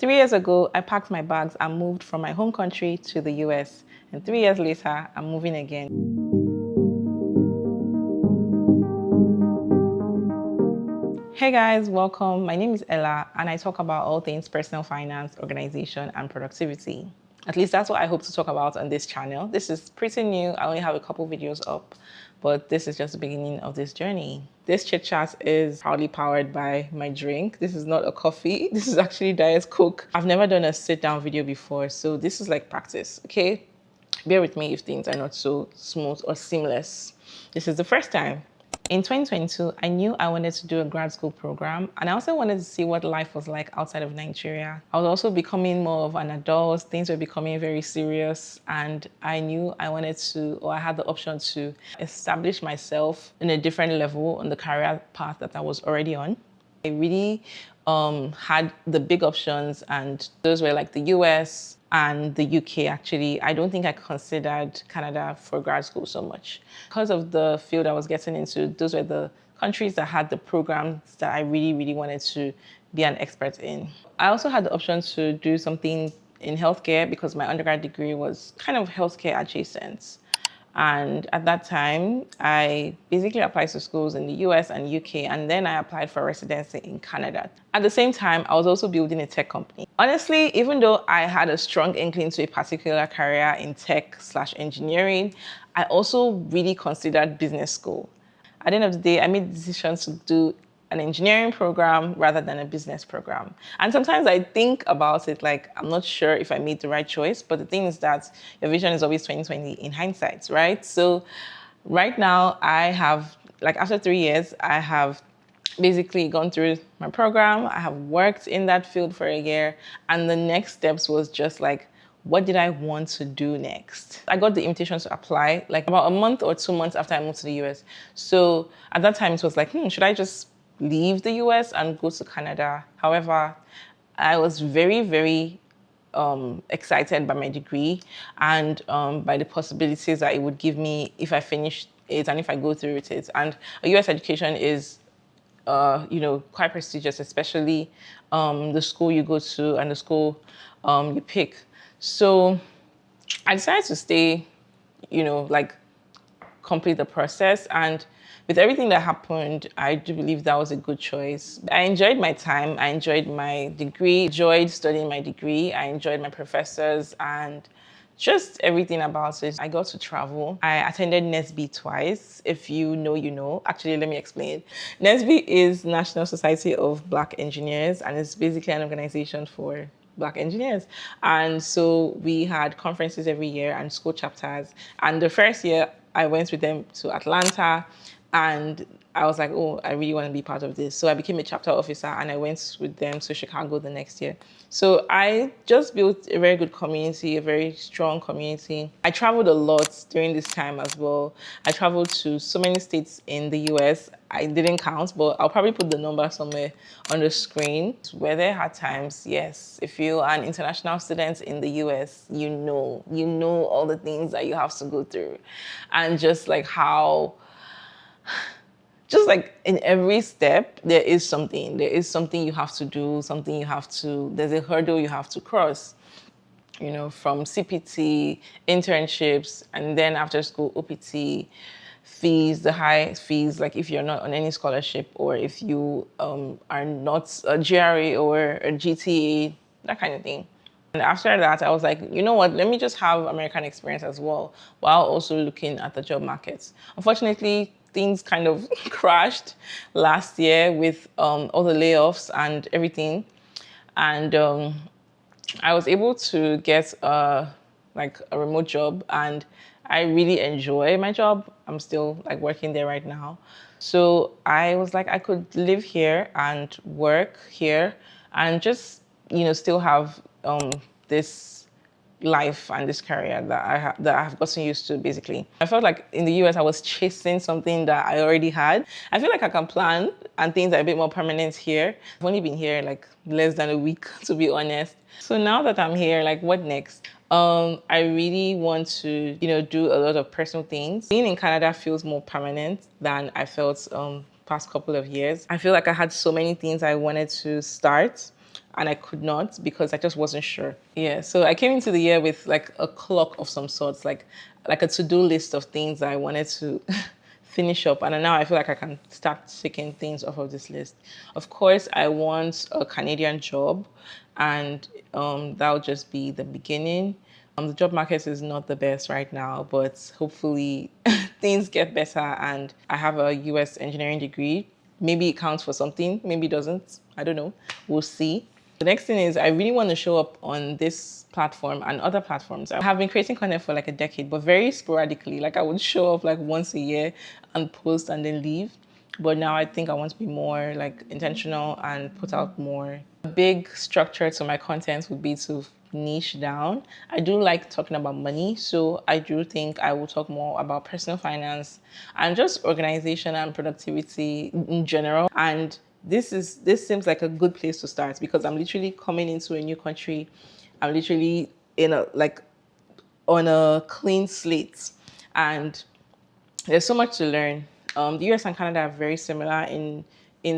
3 years ago, I packed my bags and moved from my home country to the US. And 3 years later, I'm moving again. Hey guys, welcome. My name is Ella, and I talk about all things personal finance, organization, and productivity. At least that's what I hope to talk about on this channel. This is pretty new. I only have a couple videos up, but this is just the beginning of this journey. This chit chat is proudly powered by my drink. This is not a coffee. This is actually Diet Coke. I've never done a sit down video before, so this is like practice, okay? Bear with me if things are not so smooth or seamless. This is the first time. In 2022, I knew I wanted to do a grad school program, and I also wanted to see what life was like outside of Nigeria. I was also becoming more of an adult. Things were becoming very serious, and I knew I wanted to, or I had the option to establish myself in a different level on the career path that I was already on. I really had the big options, and those were like the US and the UK. Actually, I don't think I considered Canada for grad school so much. Because of the field I was getting into, those were the countries that had the programs that I really wanted to be an expert in. I also had the option to do something in healthcare because my undergrad degree was kind of healthcare adjacent. And at that time, I basically applied to schools in the US and UK, and then I applied for residency in Canada. At the same time, I was also building a tech company. Honestly, even though I had a strong inkling to a particular career in tech/engineering, I also really considered business school. At the end of the day, I made the decision to do an engineering program rather than a business program. And sometimes I think about it like, I'm not sure if I made the right choice, but the thing is that your vision is always 2020 in hindsight, right? So right now I have, like after 3 years, I have basically gone through my program. I have worked in that field for a year. And the next steps was just like, what did I want to do next? I got the invitation to apply like about a month or 2 months after I moved to the US. So at that time it was like, should I just leave the US and go to Canada? However, I was very excited by my degree and by the possibilities that it would give me if I finished it and if I go through with it. And a US education is quite prestigious, especially the school you go to and the school you pick. So I decided to stay, complete the process. And with everything that happened, I do believe that was a good choice. I enjoyed my time. I enjoyed my degree, enjoyed studying my degree. I enjoyed my professors and just everything about it. I got to travel. I attended NSB twice. If you know, you know. Actually, let me explain. NSB is National Society of Black Engineers, and it's basically an organization for Black engineers. And so we had conferences every year and school chapters. And the first year, I went with them to Atlanta, and I was like, oh, I really want to be part of this. So I became a chapter officer and I went with them to Chicago the next year. So I just built a very good community, a very strong community. I traveled a lot during this time as well. I traveled to so many states in the US. I didn't count, but I'll probably put the number somewhere on the screen. Were there hard times? Yes. If you're an international student in the US, you know all the things that you have to go through. And just like how just like in every step, there is something you have to do, there's a hurdle you have to cross, from CPT, internships, and then after school, OPT, fees, the high fees, like if you're not on any scholarship or if you are not a GRE or a GTA, that kind of thing. And after that, I was like, you know what, let me just have American experience as well, while also looking at the job markets. Unfortunately, things kind of crashed last year with all the layoffs and everything. And I was able to get a remote job, and I really enjoy my job. I'm still working there right now. So I was like, I could live here and work here and just, still have this life and this career that I have gotten used to, basically. I felt like in the US, I was chasing something that I already had. I feel like I can plan and things are a bit more permanent here. I've only been here less than a week, to be honest. So now that I'm here, what next? I really want to, do a lot of personal things. Being in Canada feels more permanent than I felt past couple of years. I feel like I had so many things I wanted to start. and I could not because I just wasn't sure. Yeah, so I came into the year with like a clock of some sorts, like a to-do list of things that I wanted to finish up, and now I feel like I can start taking things off of this list. Of course, I want a Canadian job, and that'll just be the beginning. The job market is not the best right now, but hopefully things get better, and I have a US engineering degree. Maybe it counts for something, maybe it doesn't. I don't know. We'll see. The next thing is I really want to show up on this platform and other platforms. I have been creating content for like a decade, but very sporadically. Like I would show up like once a year and post and then leave. But now I think I want to be more like intentional and put out more. A big structure to my content would be to niche down. I do like talking about money, so I do think I will talk more about personal finance and just organization and productivity in general. And this seems like a good place to start because I'm literally coming into a new country. I'm literally in a like on a clean slate, and there's so much to learn. The US and Canada are very similar in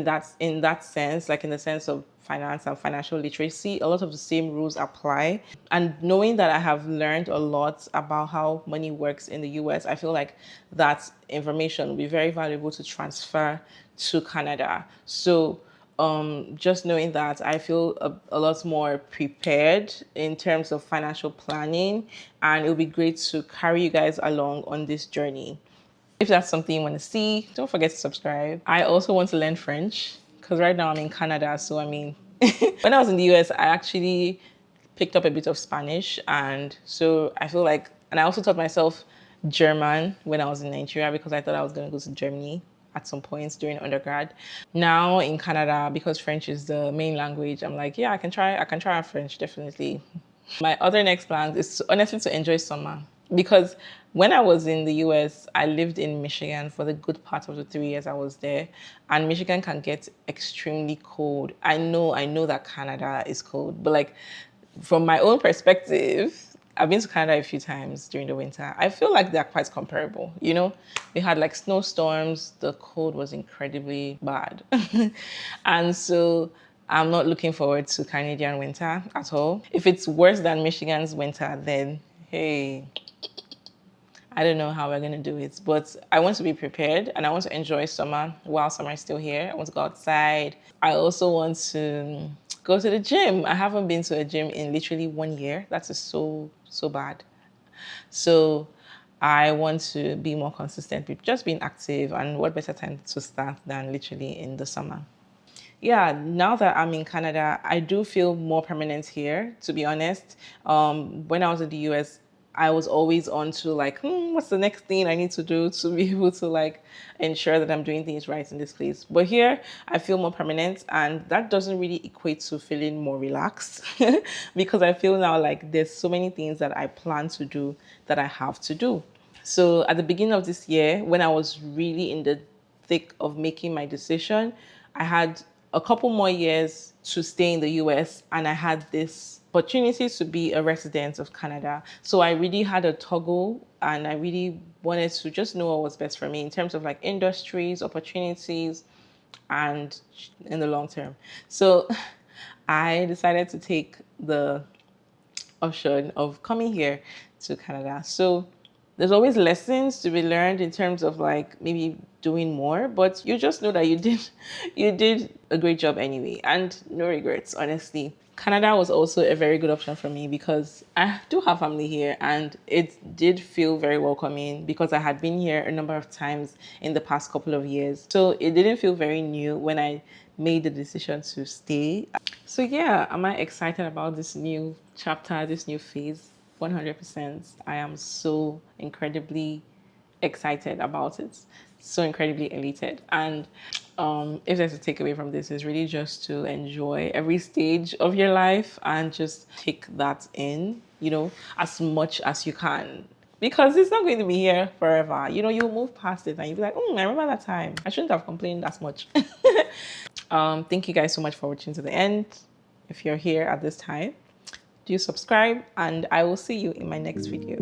that sense, like in the sense of finance and financial literacy. A lot of the same rules apply. And knowing that I have learned a lot about how money works in the US, I feel like that information will be very valuable to transfer to Canada. So just knowing that, I feel a lot more prepared in terms of financial planning, and it will be great to carry you guys along on this journey. If that's something you want to see, don't forget to subscribe. I also want to learn French because right now I'm in Canada. So, I mean, when I was in the US, I actually picked up a bit of Spanish. And so I feel like, and I also taught myself German when I was in Nigeria because I thought I was going to go to Germany at some points during undergrad. Now in Canada, because French is the main language, I'm like, yeah, I can try French, definitely. My other next plan is honestly to enjoy summer because when I was in the US, I lived in Michigan for the good part of the 3 years I was there, and Michigan can get extremely cold. I know that Canada is cold, but like from my own perspective, I've been to Canada a few times during the winter. I feel like they're quite comparable. We had like snowstorms. The cold was incredibly bad. And so I'm not looking forward to Canadian winter at all. If it's worse than Michigan's winter, then hey, I don't know how we're going to do it, but I want to be prepared and I want to enjoy summer while summer is still here. I want to go outside. I also want to go to the gym. I haven't been to a gym in literally 1 year. That is so bad. So I want to be more consistent with just being active, and what better time to start than literally in the summer. Yeah, now that I'm in Canada, I do feel more permanent here, to be honest. When I was in the US, I was always on to like, what's the next thing I need to do to be able to like ensure that I'm doing things right in this place. But here, I feel more permanent, and that doesn't really equate to feeling more relaxed because I feel now like there's so many things that I plan to do that I have to do. So at the beginning of this year, when I was really in the thick of making my decision, I had a couple more years to stay in the US, and I had this opportunity to be a resident of Canada. So I really had a toggle, and I really wanted to just know what was best for me in terms of like industries, opportunities, and in the long term. So I decided to take the option of coming here to Canada. So there's always lessons to be learned in terms of like maybe doing more, but you just know that you did a great job anyway, and no regrets, honestly. Canada was also a very good option for me because I do have family here, and it did feel very welcoming because I had been here a number of times in the past couple of years. So it didn't feel very new when I made the decision to stay. So yeah, am I excited about this new chapter, this new phase? 100%. I am so incredibly excited about it, so incredibly elated. And if there's a takeaway from this, is really just to enjoy every stage of your life and just take that in, as much as you can. Because it's not going to be here forever. You'll move past it and you'll be like, I remember that time. I shouldn't have complained as much. Thank you guys so much for watching to the end. If you're here at this time, do subscribe, and I will see you in my next video.